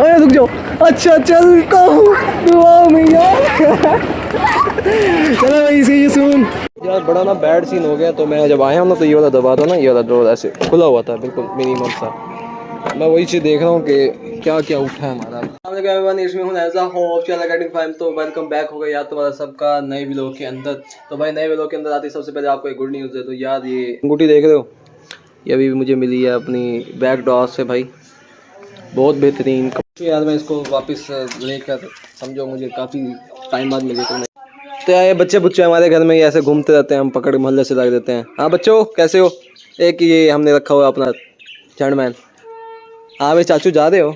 अरे रुक जाओ, अच्छा चलता हूँ दुआ में यार। चलो भाई इसे ये सुन यार, बड़ा ना बैड सीन हो गया। तो मैं जब आया हूँ ना तो ये वाला दबा था ना, ये वाला ड्रॉर ऐसे खुला हुआ था बिल्कुल मिनिमम सा। मैं वही चीज़ देख रहा हूँ कि क्या क्या उठा है हमारा। इसमें हूँ एज तो वेलकम बैक हो गया यार तुम्हारा सबका नए व्लॉग के अंदर। तो भाई नए व्लॉग के अंदर आते सबसे पहले आपको एक गुड न्यूज़ है। तो यार ये अंगूठी देख रहे हो, ये अभी मुझे मिली है अपनी बैक डॉर से भाई, बहुत बेहतरीन। यार मैं इसको वापस लेकर समझो मुझे काफ़ी टाइम बाद मिली। तो यार ये बच्चे बुच्चे हमारे घर में ही ऐसे घूमते रहते हैं, हम पकड़ मोहल्ले से ला देते हैं। हाँ बच्चों कैसे हो? एक ये हमने रखा हुआ अपना चैंडमैन। हाँ भाई चाचू जा रहे हो?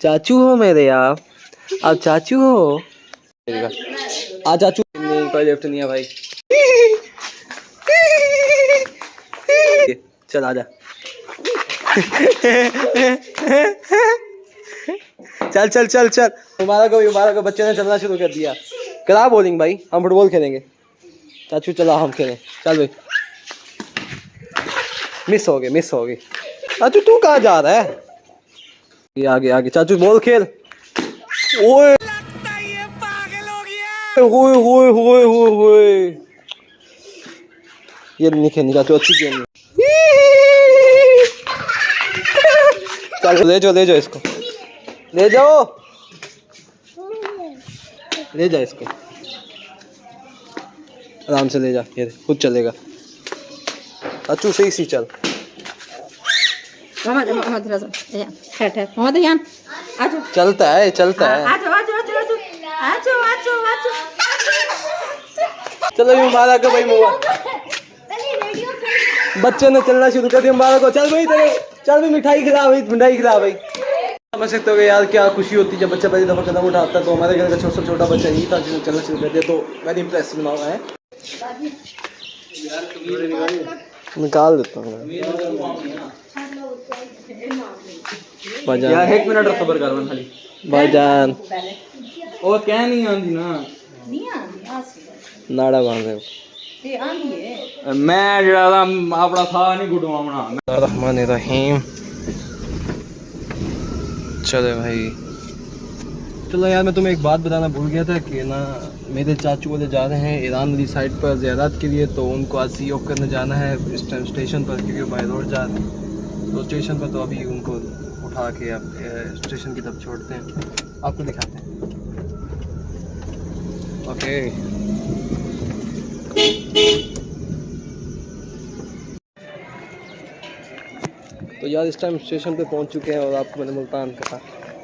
चाचू हो मेरे आप चाचू हो। आ चाचू नहीं, कोई लिफ्ट नहीं है भाई। चल आजा। चल चल चल चल, तुम्हारा को बच्चे ने चलना शुरू कर दिया। करा बॉलिंग भाई, हम फुटबॉल खेलेंगे। चाचू चला हम खेलें, चल भाई। मिस हो गई। चाचू तू कहाँ जा रहा है? ये आगे चाचू बॉल खेल। ओए होए ये नहीं खेलनी चाचू, अच्छी गेम। चलो ले जाओ इसको, ले जा इसको, आराम से ले जा, ये खुद चलेगा। चाचू सही सी चल। चलता है चलो ये मुबारक भाई, बच्चे ने चलना शुरू कर दिया। मुबारक हो, चल भाई मिठाई खिला भाई। समझ सकते हो यार क्या खुशी होती है जब बच्चा पहली दफा कदम उठाता है। तो हमारे घर का छोटा बच्चा ही था जिसने चलना शुरू कर दिया, तो वेरी इंप्रेसिव हुआ है। निकाल देता हूँ भाईजान, 1 मिनट सबर कर खाली भाईजान। ओ क्या नहीं आंदी ना नाड़ा बांध दे मैं जरा अपना था नहीं गुडवाना। रहमान रहीम। चले भाई, चलो यार मैं तुम्हें एक बात बताना भूल गया था कि ना मेरे चाचू वाले जा रहे हैं ईरान वाली साइड पर ज़ियारत के लिए। तो उनको आज सी ऑफ करने जाना है स्टेशन पर, क्योंकि बाई रोड जा रहे हैं तो स्टेशन पर। तो अभी उनको उठा के आप स्टेशन की तरफ छोड़ते हैं, आपको दिखाते हैं। ओके तो यार इस टाइम स्टेशन पे पहुंच चुके हैं और आपको मैंने मुल्तान का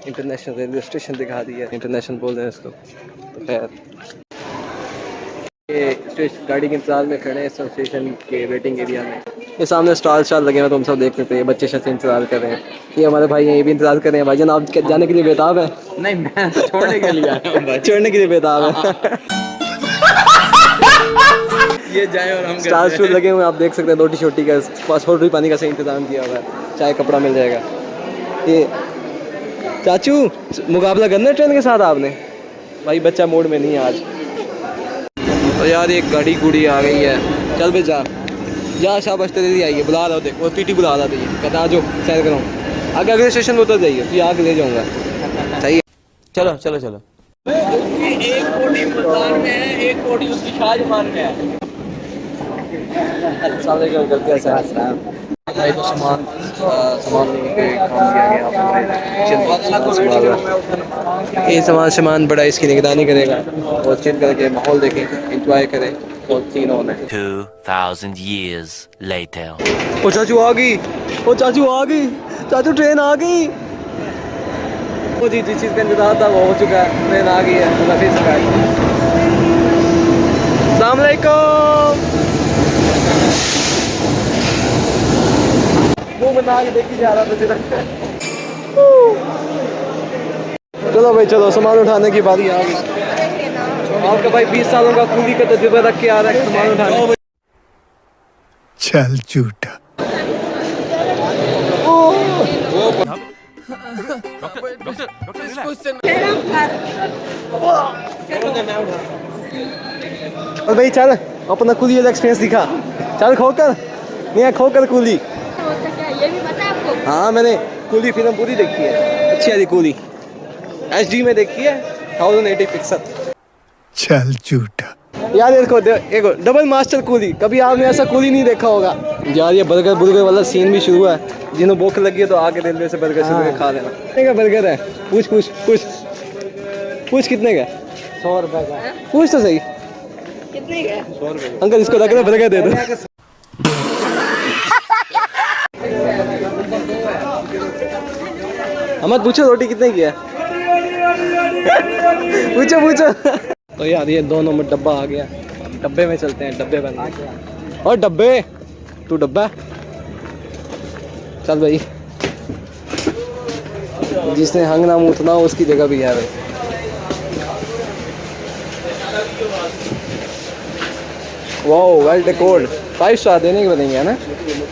इंटरनेशनल रेलवे स्टेशन दिखा दिया। इंटरनेशनल बोल रहे हैं इसको। तो खैर ये गाड़ी के इंतजार में खड़े हैं स्टेशन के वेटिंग एरिया में। ये सामने स्टॉल लगे हैं तो हम सब देख लेते हैं। बच्चे शच्चे इंतजार कर रहे हैं, ये हमारे भाई हैं, ये भी इंतजार कर रहे हैं। भाईजान आप जाने के लिए बेताब है? नहीं मैं छोड़ने के लिए आया हूं। छोड़ने के लिए बेताब है। ये जाए और हम स्टार शूट लगे हुए हैं, आप देख सकते हैं। रोटी छोटी का पासपोर्ट भी पानी का सही इंतजाम किया हुआ है, चाय कपड़ा मिल जाएगा। ये चाचू मुकाबला करना है ट्रेन के साथ आपने? भाई बच्चा मूड में नहीं है आज। तो यार एक गाड़ी गुड़ी आ गई है, चल भाई जा शाबाश तेरी आई है, बुला रहा हो देख, वो टीटी बुला रहा था। ये कहता आ जाओ सैर कराऊँ, आगे अगले स्टेशन पर उतर जाइए, तो आगे ले जाऊँगा। सही है, चलो 1 कोटी मुल्तान में है, 1 कोटी उसकी शाहजहां में है। भाई तो सामान लेने के काम किया गया। ये सामान बड़ा इसकी निगरानी करेगा और चिल करके माहौल देखें, एंजॉय करें। और 2000 years later. ओ चाचू आ गई, चाचू ट्रेन आ गई। वो जी जिस चीज़ का इंतजार था वो हो चुका है, ट्रेन आ गई है। तो फिर से अस्सलाम वालेकुम। वो बना के देखी जा रहा था। चलो भाई चलो, सामान उठाने की बारी आ गई। आपका भाई 20 सालों का कूली का तजुर्बा रख के आ रहा है सामान उठाने। चल झूठा। और भाई चल अपना कूली वाला एक्सपीरियंस दिखा, चल खोकर कूली। हाँ मैंने कूली फिल्म पूरी देखी है। अच्छी वाली कूली HD में देखी है 1080 पिक्सल। चल झूठा। यार देखो एक डबल मास्टर कूली, कभी आपने ऐसा कूली नहीं देखा होगा यार। ये बर्गर वाला सीन भी शुरू है। जिन्हें भूख लगी है तो आके रेलवे से बर्गर शुरू खा लेना। कितने का बर्गर है? पूछ कितने का? 100 रुपए का। पूछ तो सही कितने का? 100 रुपए। अंकल इसको रख बर्गर दे दो। अहमद पूछो रोटी कितने की है? पूछो। तो यार ये 2 नंबर डब्बा आ गया। डब्बे में चलते हैं, डब्बे बन गया। और डब्बे तू डब्बा चल भाई। जिसने हंगना मूतना हो उसकी जगह भी है भाई। Wow well डेकोर्ड। 5 स्टार देने के बनेंगे है ना?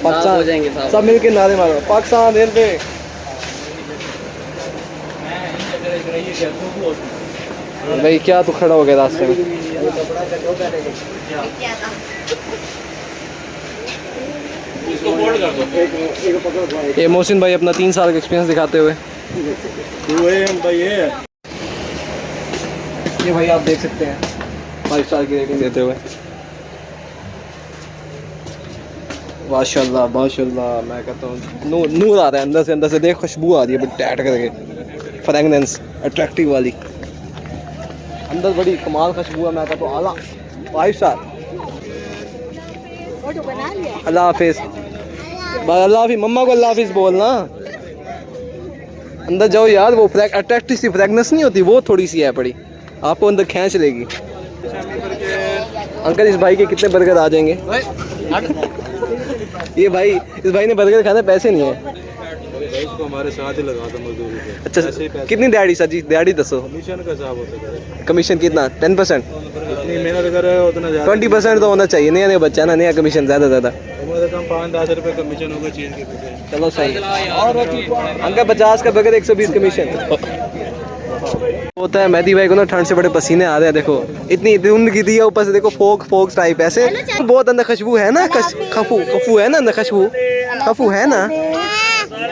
पाकिस्तान हो जाएंगे सब मिलके नारे मारो पाकिस्तान रेलवे। भाई क्या तू खड़ा हो गया रास्ते में? ये मोहसिन भाई अपना 3 साल का एक्सपीरियंस दिखाते हुए। ये भाई आप देख सकते हैं 5 स्टार की रेटिंग देते हुए। माशाल्लाह माशाल्लाह। मैं कहता हूँ नूर आ रहा है अंदर से देख, खुशबू आ रही है बट टैट करके, फ्रेगनेंस अट्रैक्टिव वाली। अंदर बड़ी कमाल खुशबू है। मैं कहता हूँ आला 5 स्टार। अल्लाह हाफिज़। अल्लाह हाफिज़। मम्मा को अल्लाह हाफिज़ बोलना। अंदर जाओ यार, वो अट्रैक्टिव सी फ्रेगनेंस नहीं होती, वो थोड़ी सी है पड़ी, आपको अंदर खींच लेगी। अंकल इस भाई के कितने बर्गर आ जाएंगे? ये भाई इस भाई ने बर्गर खाने पैसे नहीं है। इसको हमारे साथ ही लगा दो मजदूरी पे। अच्छा कितनी दिहाड़ी सर जी? दिहाड़ी दसो। कमीशन का हिसाब होता है। कमीशन कितना? 10%? जितनी मेहनत कर रहे हो उतना ज़्यादा। 20% तो होना चाहिए। नया बच्चा ना, नया कमीशन ज़्यादा कम 5-10 रुपये कमीशन होगा चीज़ के पीछे। चलो सही। और अंकल 50 का बर्गर 120 कमीशन होता है। मेहदी भाई को ना ठंड से बड़े पसीने आ रहे हैं। देखो इतनी धुंध की दी है, ऊपर से देखो फोक टाइप ऐसे। बहुत अंदर खुशबू है ना? खफू है ना अंदर? खफू है ना?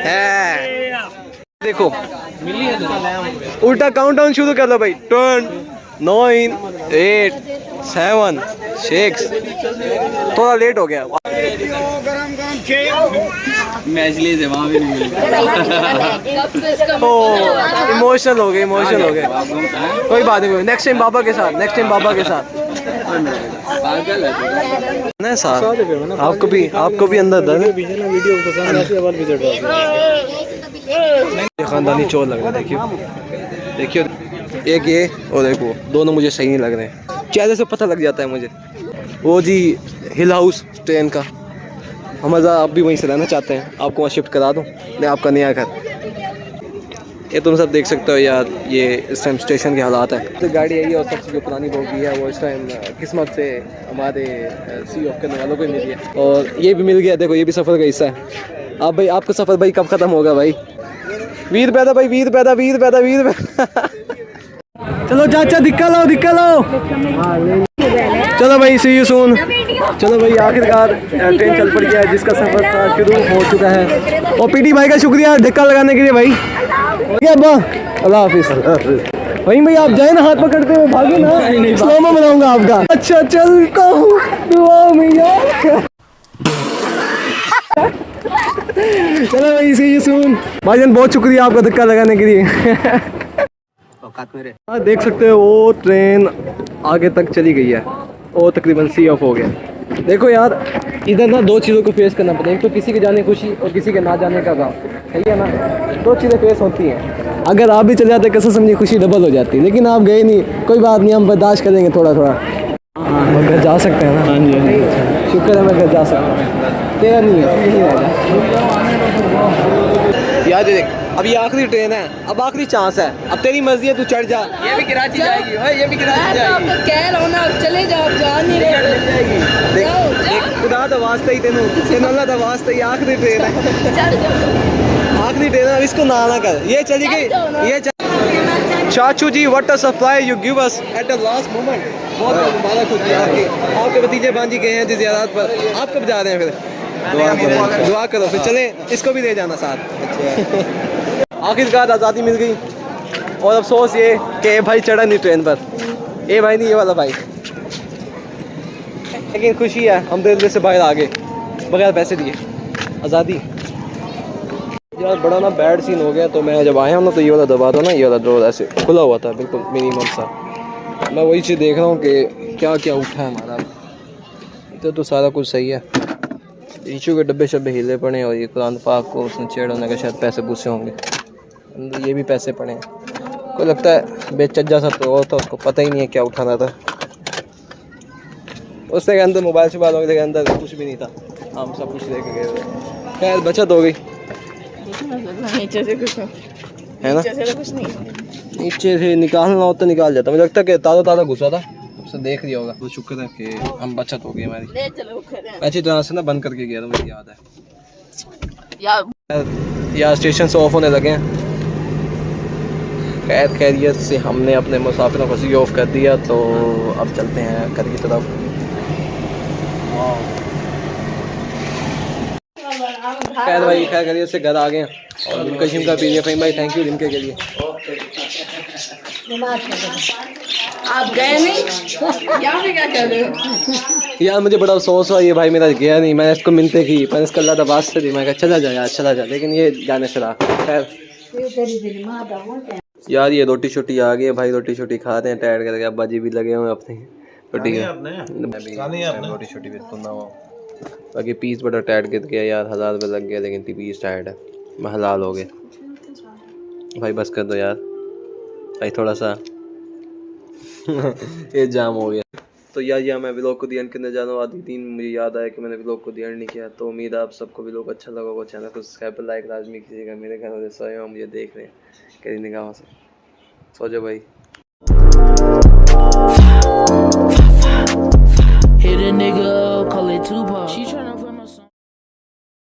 है। देखो उल्टा काउंटडाउन शुरू कर लो भाई। 10 9 8 7 6। थोड़ा लेट हो गया। मैं इसलिए से वहाँ भी नहीं मिल इमोशनल हो गए। कोई बात नहीं, नेक्स्ट टाइम बाबा के साथ नहीं साथ। आपको भी अंदर दर्द। खानदानी चोर लग रहा है। देखियो एक ये और एक वो, दोनों मुझे सही नहीं लग रहे हैं। चेहरे से पता लग जाता है मुझे। वो जी हिल हाउस ट्रेन का हमजा, आप भी वहीं से रहना चाहते हैं, आपको वहाँ शिफ्ट करा दूँ मैं, आपका नया घर। ये तुम सब देख सकते हो यार, ये इस टाइम स्टेशन के हालात हैं। तो गाड़ी आई है और सबसे जो पुरानी बोगी है वो इस टाइम किस्मत से हमारे सी ऑफ करने वालों को ही मिली है। और ये भी मिल गया। देखो ये भी सफ़र का हिस्सा है। आप भाई आपका सफ़र भाई कब ख़त्म होगा भाई? वीर पैदा भाई, वीर पैदा। चलो चाचा दिक्का लो। चलो भाई सी यू सून। चलो भाई आखिरकार ट्रेन चल पड़ी है, जिसका सफ़र शुरू हो चुका है। और पीटी भाई का शुक्रिया धक्का लगाने के लिए भाई। अल्लाह हाफिज़। भाई आप जाए ना, हाथ पकड़ते हो भागे ना, स्लो में बनाऊंगा आपका। अच्छा चलता हूँ दुआ में यार। चलो भाई सी यू सून। भाईजान बहुत शुक्रिया आपका धक्का लगाने के लिए। देख सकते हो वो ट्रेन आगे तक चली गई है और तकरीबन सी ऑफ हो गया। देखो यार इधर ना 2 चीज़ों को फेस करना पड़ता है। एक तो किसी के जाने खुशी और किसी के ना जाने का गम, सही है ना? 2 चीज़ें फेस होती हैं। अगर आप भी चले जाते कैसे समझिए खुशी डबल हो जाती, लेकिन आप गए नहीं, कोई बात नहीं, हम बर्दाश्त करेंगे थोड़ा। हम घर जा सकते हैं ना? हाँ जी। शुक्र है मैं घर जा सकता हूँ। तेरा नहीं है, यहीं रह जा यार। देख अब ये आखिरी ट्रेन है, अब आखिरी चांस है, अब तेरी मर्जी है, तू चढ़ जा। ये भी कराची जाएगी, ये भी कराची जाएगी। तो कह रहा हूँ ना, चले जाओ, जा नहीं रहे। देख खुदा दा वास्ता ही तेनू अल्लाह दा वास्ता ही आखिरी ट्रेन है। आखिरी ट्रेन है, इसको ना कर। ये चली गई, ये चाचू ji what a surprise you give us at the last moment. बहुत मुबारक हो जी आपके भतीजे भांजी गए हैं ज़ियारत पर। आप कब जा रहे हैं फिर? दुआ करो फिर चले, इसको भी ले जाना साथ। आखिरकार आज़ादी मिल गई। और अफसोस ये कि ये भाई चढ़ा नहीं ट्रेन पर, ये भाई नहीं, ये वाला भाई। लेकिन खुशी है, हम रेलवे से बाहर आ गए बगैर पैसे दिए। आज़ादी यार, बड़ा ना बैड सीन हो गया। तो मैं जब आया हूँ ना तो ये वाला दबा था ना, ये वाला ड्रॉर ऐसे खुला हुआ था बिल्कुल मिनिमम सा। मैं वही चीज़ देख रहा हूँ कि क्या क्या उठा है हमारा। तो सारा कुछ सही है। टिशू के डब्बे शब्बे हिले पड़े हैं और ये कुरान पाक को उसने छेड़ होने का शायद पैसे पूछे होंगे। अंदर ये भी पैसे पड़े हैं। को लगता है बेचज्जा सा तो और था, उसको पता ही नहीं है क्या उठाना था। उसने के अंदर मोबाइल शोबाइल होंगे, लेकिन अंदर कुछ भी नहीं था। हम सब कुछ लेके गए। खैर बचत हो गई। नीचे से कुछ है ना, नीचे से तो कुछ नहीं। नीचे से निकालना हो तो निकाल जाता। मुझे लगता है कि ताज़ा ताज़ा घुसा था, उसने देख लिया होगा। तो शुक्र है कि हम बचत हो गई हमारी। ले चलो खड़े अच्छी तरह से ना बंद करके गया था, मुझे याद है यार। यार स्टेशन से ऑफ होने लगे हैं। खैर खैरियत से हमने अपने मुसाफिरों को सी ऑफ कर दिया। तो अब चलते हैं घर की तरफ। खैर भाई, खैर खैरियत से घर आ गए हैं और लिमका शिमका पी लिया। फ़हीम भाई थैंक यू लिमके के लिए। आप गए नहीं यहाँ पे क्या कर रहे हो? यार मुझे बड़ा अफसोस हुआ, ये भाई मेरा गया नहीं। मैंने इसको मिलते की, मैंने इसको अल्लाह दबाज से दी। मैं कहा चला जा यार, चला जा, लेकिन ये जाने से रहा। खैर यार ये रोटी छोटी आ गई है भाई, रोटी छोटी खाते हैं टाइट करके। अब्बा जी भी लगे हुए अपनी रोटी का। रोटी छोटी बिल्कुल ना हो। बाकी पीस बड़ा टाइट गिर गया यार, 1000 रुपये लग गया, लेकिन पीस टाइट है। मैं हलाल हो गए भाई, बस कर दो यार भाई थोड़ा सा। ये जाम हो गया। तो यार मैं व्लॉग को दी एंड करने जा रहा हूँ। आधी दिन मुझे याद आया कि मैंने व्लॉग को दी एंड नहीं किया। तो उम्मीद है आप सबको व्लॉग अच्छा लगा होगा। चैनल को सब्सक्राइब पर लाइक लाजमी कीजिएगा। मेरे घर वाले सोए हैं, मुझे देख रहे हैं कहीं निगाहों से। सो जाओ भाई। Hit a nigga, call it Tupac. She tryna